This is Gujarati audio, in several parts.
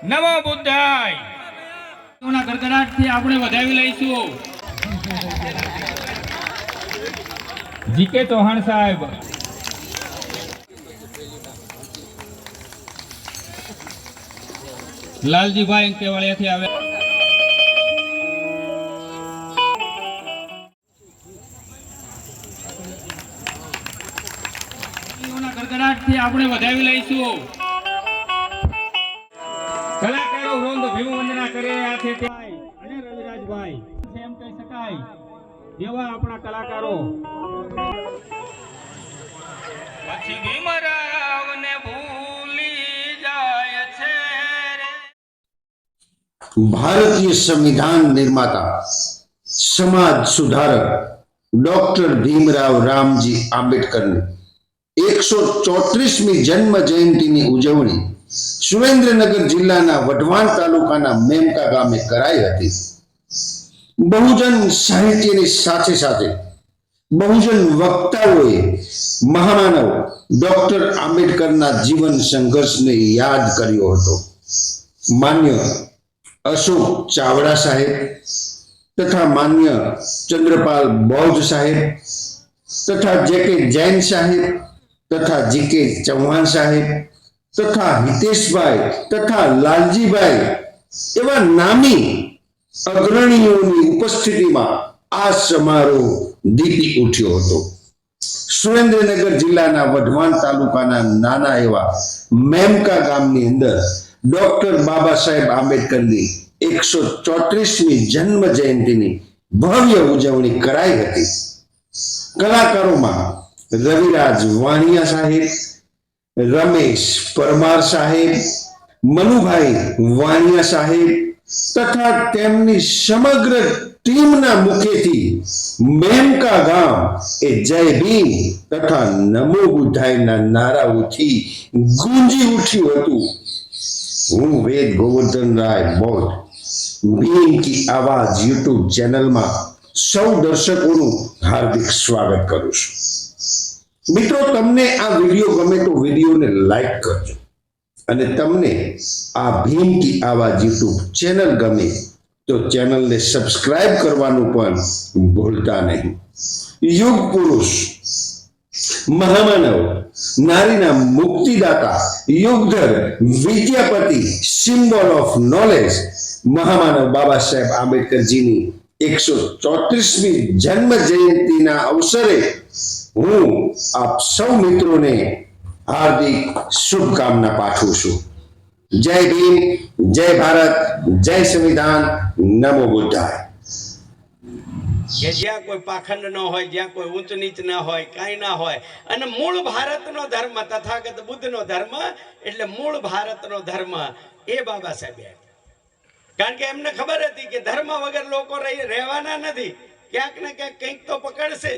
નમો બુદ્ધાય ના ગડગડાટથી આપણે વધાવી લઈશું જીકે ચૌહાણ સાહેબ, લાલજીભાઈ કેવળિયાથી આવે ગડગડાટથી આપણે વધાવી લઈશું કલાકારો વૃંદ ભીમ વંદના કરે હાથે અને રવિરાજભાઈ એમ કહી શકાય એવા આપણા કલાકારો પછી ભીમરાવને ભૂલી જાય છે રે। भारतीय संविधान निर्माता समाज सुधारक डॉक्टर भीमराव रामजी आंबेडकर ने 134मी जन्म जयंती उजवणी सुरेन्द्रनगर जिल्लाना वढवाण तालुकाना मेमका गामे कराई हती। बहुजन साहित्यनी साथे साथे बहुजन वक्ताओए महामानव डॉक्टर आंबेडकरना जीवन संघर्षने याद कर्यो हतो। मान्य अशोक चावड़ा साहेब तथा मान्य चंद्रपाल बौद्ध साहेब तथा जेके जैन साहेब तथा जीके चौहान साहेब तथा हितेश भाई तथा लालजी भाई एवं नामी अग्रणीओनी उपस्थितिमां आ समारोह दीपी उठ्यो हतो। सुरेन्द्रनगर जिल्लाना वढवाण तालुकाना नाना एवा मेमका गामनी अंदर डॉक्टर बाबा साहेब आंबेडकरनी 134मी जन्म जयंतीनी भव्य उजवणी कराई हती। कलाकारोमां रविराज वाणिया साहेब, रमेश परमार साहेब, मनुभाई वाणिया साहेब तथा तेमनी समग्र टीमना मुखेथी मेमका गाम ए जय भीम तथा नमो बुद्धायना नाराओथी गूंजी उठ्युं हतुं। हूँ वेद गोवर्धन राय बौद्ध भीम की आवाज यूट्यूब चैनल में सौ दर्शकों हार्दिक स्वागत करूं छुं। मित्रों, तमने आ वीडियो गमे तो वीडियो ने लाइक करजो अने तमने आ भीम की आवाज यूट्यूब चैनल गमे तो चैनल ने सब्सक्राइब करवानुं पण भूलता नहीं। युग पुरुष महामानव नारीना मुक्तिदाता युगधर विद्यापति सिंबल ऑफ नॉलेज महामानव बाबा साहेब आंबेडकर जी नी 134मी जन्म जयंती ना अवसरे हूँ आप सौ मित्रों ने हार्दिक शुभकामना पाठवुं छुं। जय भीम, जय भारत, जय संविधान, नमो बुद्धाय। કે જ્યાં કોઈ પાખંડ ન હોય, જ્યાં કોઈ ઊંચ નીચ ન હોય, કાંઈ ના હોય અને મૂળ ભારતનો ધર્મ તથાગત બુદ્ધનો ધર્મ એટલે મૂળ ભારતનો ધર્મ એ બાબા સાહેબે કારણ કે એમને ખબર હતી કે ધર્મ વગર લોકો રહેવાના નથી, ક્યાંક ને ક્યાંક કંઈક તો પકડશે।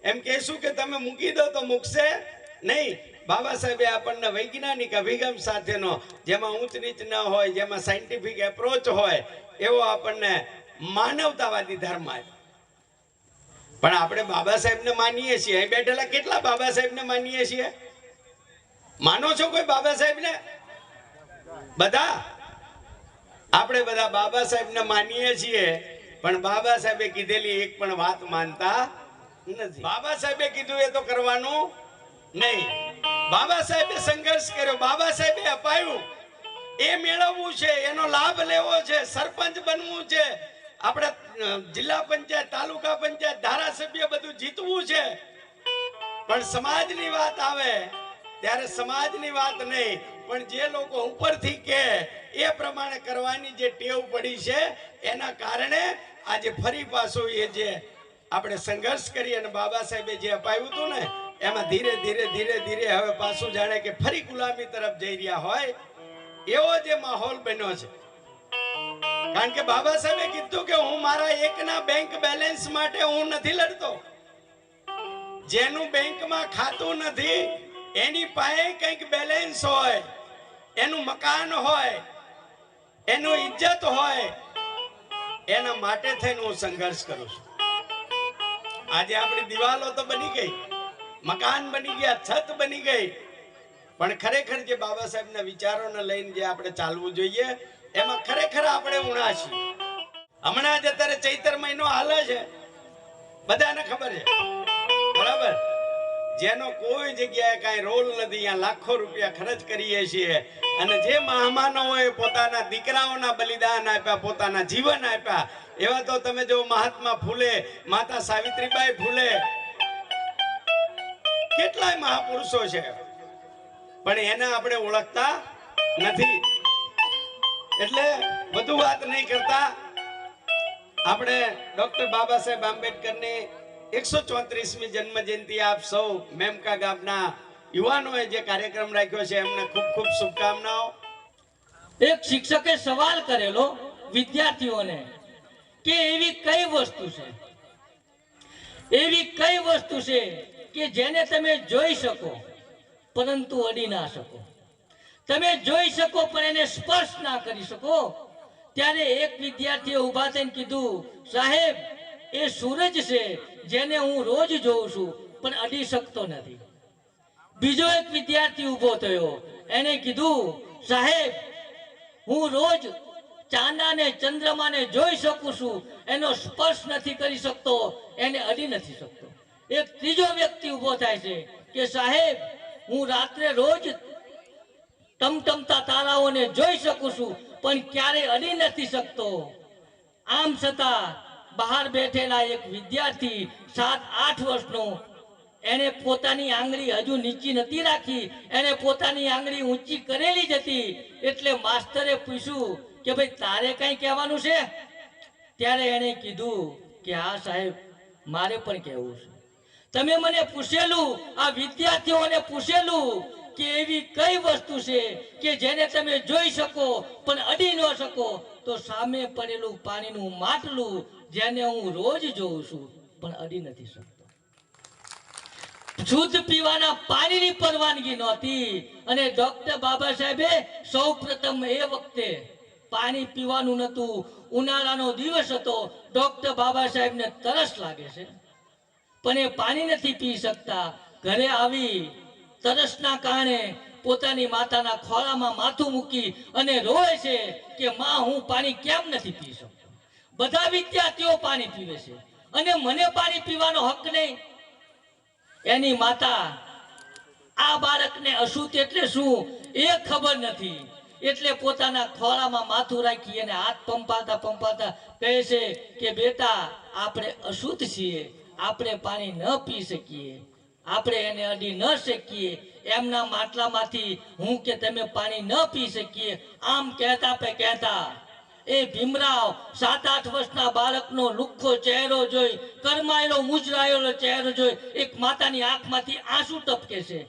એમ કહેશું કે તમે મૂકી દો તો મૂકશે નહીં। બાબા સાહેબે આપણને વૈજ્ઞાનિક અભિગમ સાથેનો જેમાં ઊંચ નીચ ન હોય, જેમાં સાયન્ટિફિક એપ્રોચ હોય એવો આપણને માનવતાવાદી ધર્મ આપ્યો। પણ આપણે બાબા સાહેબને માનીએ છીએ, અહીં બેઠેલા કેટલા બાબા સાહેબને માનીએ છીએ? માનો છો કોઈ બાબા સાહેબને? બધા આપણે બધા બાબા સાહેબને માનીએ છીએ, પણ બાબા સાહેબે કીધેલી એક પણ વાત માનતા નથી। બાબા સાહેબે કીધું એ તો કરવાનું નહીં। બાબા સાહેબે સંઘર્ષ કર્યો, બાબા સાહેબે અપાયું એ મેળવવું છે, એનો લાભ લેવો છે, સરપંચ બનવું છે, આપણે જિલ્લા પંચાયત, તાલુકા પંચાયત, ધારાસભ્ય બધું જીતવું છે। પણ સમાજની વાત આવે ત્યારે સમાજની વાત નહીં, પણ જે લોકો ઉપરથી કહે એ પ્રમાણે કરવાની જે ટેવ પડી છે એના કારણે આજે ફરી પાછું એ જે આપણે સંઘર્ષ કરી અને બાબા સાહેબે જે અપાયું હતું ને એમાં ધીરે ધીરે ધીરે ધીરે હવે પાછું જાણે કે ફરી ગુલામી તરફ જઈ રહ્યા હોય એવો જે માહોલ બન્યો છે। કારણ કે બાબા સાહેબે કીધું કે હું મારા એકના બેંક બેલેન્સ માટે હું નથી લડતો। જેનું બેંકમાં ખાતું નથી એની પાસે કંઈક બેલેન્સ હોય, એનું મકાન હોય, એનું ઇજ્જત હોય, એના માટે થઈને હું સંઘર્ષ કરું છું। આજે આપણી દિવાલો તો બની ગઈ, મકાન બની ગયા, છત બની ગઈ, પણ ખરેખર જે બાબા સાહેબના વિચારોને લઈને જે આપણે ચાલવું જોઈએ એમાં ખરેખર આપણે ઉણા છીએ. હમણાં જ અત્યારે ચૈતર મહિનો હાલે છે, બધાને ખબર છે, બરાબર? જેનો કોઈ જગ્યાએ કાંઈ રોલ નથી, અહીંયા લાખો રૂપિયા ખર્ચ કરીએ છીએ અને જે મહામાનવોએ પોતાના દીકરાઓના બલિદાન આપ્યા, પોતાના જીવન આપ્યા, એવા તો તમે જો મહાત્મા ફૂલે, માતા સાવિત્રીબાઈ ફૂલે, કેટલાય મહાપુરુષો છે, પણ એને આપણે ઓળખતા નથી. એટલે વધુ વાત નહીં કરતા આપણે ડોક્ટર બાબા સાહેબ આંબેડકરની 134મી જન્મ જયંતિ આપ સૌ મેમકા ગામના યુવાનોએ જે કાર્યક્રમ રાખ્યો છે એમને ખૂબ ખૂબ શુભકામનાઓ. એક શિક્ષકે સવાલ કરેલો વિદ્યાર્થીઓને કે એવી કઈ વસ્તુ છે કે જેને તમે જોઈ શકો પરંતુ અડી ના શકો, તમે જોઈ શકો પણ એને સ્પર્શ ના કરી શકો. ત્યારે એક વિદ્યાર્થીએ ઊભા થઈને કીધું, સાહેબ એ સૂરજ છે જેને હું રોજ જોઉં છું પણ અડી શકતો નથી. બીજો એક વિદ્યાર્થી ઊભો થયો, એને કીધું, સાહેબ હું રોજ ચાંદાને ચંદ્રમાને જોઈ શકું છું, એનો સ્પર્શ નથી કરી શકતો, એને અડી નથી શકતો. એક ત્રીજો વ્યક્તિ ઊભો થાય છે કે સાહેબ હું રાત્રે રોજ ટમટમતા તારાઓને જોઈ શકું છું પણ ક્યારે અડી નથી શકતો. આમ છતાં બહાર બેઠેલા એક વિદ્યાર્થી 7-8 વર્ષનો, એને પોતાની આંગળી હજુ નીચી નથી રાખી, એને પોતાની આંગળી ઊંચી કરેલી જ હતી. એટલે માસ્તરે પૂછ્યું કે ભાઈ તારે કઈ કહેવાનું છે? ત્યારે એને કીધું કે હા સાહેબ મારે પણ કહેવું છે. તમે મને પૂછેલું, આ વિદ્યાર્થીઓને પૂછેલું કે એવી કઈ વસ્તુ છે કે જેને તમે જોઈ શકો પણ અડી ન શકો, તો સામે પડેલું પાણીનું માટલું જેને હું રોજ જોઉં છું પણ અડી નથી શકતો. શુદ્ધ પીવાના પાણીની પરવાનગી નહોતી અને ડોક્ટર બાબા સાહેબે સૌ પ્રથમ એ વખતે પાણી પીવાનું નહોતું. ઉનાળાનો દિવસ હતો, ડોક્ટર બાબા સાહેબને તરસ લાગે છે પણ એ પાણી નથી પી શકતા. ઘરે આવી તરસના કારણે પોતાની માતાના ખોળામાં માથું મૂકી અને રોવે છે કે માં હું પાણી કેમ નથી પી શકતો? બધા વિદ્યાર્થીઓ પાણી પીવે છે અને મને પાણી પીવાનો હક નહીં. એની માતા આ બાળકને અશુદ્ધ એટલે શું એ ખબર નથી, એટલે પોતાના ખોળામાં માથું રાખી અને હાથ પંપાતા કહે છે કે બેટા આપણે અશુદ્ધ છીએ, આપણે પાણી ન પી શકીએ, આપણે એને અડી ન શકીએ. એમના માટલામાંથી હું કે તમે પાણી ન પી શકીએ, આમ કહેતા એ ભીમરાવ 7-8 વર્ષના બાળકનો લુખ્ખો ચહેરો જોઈ, કરમાયેલો મૂંઝાયેલો ચહેરો જોઈ એક માતાની આંખમાંથી આંસુ ટપકે છે.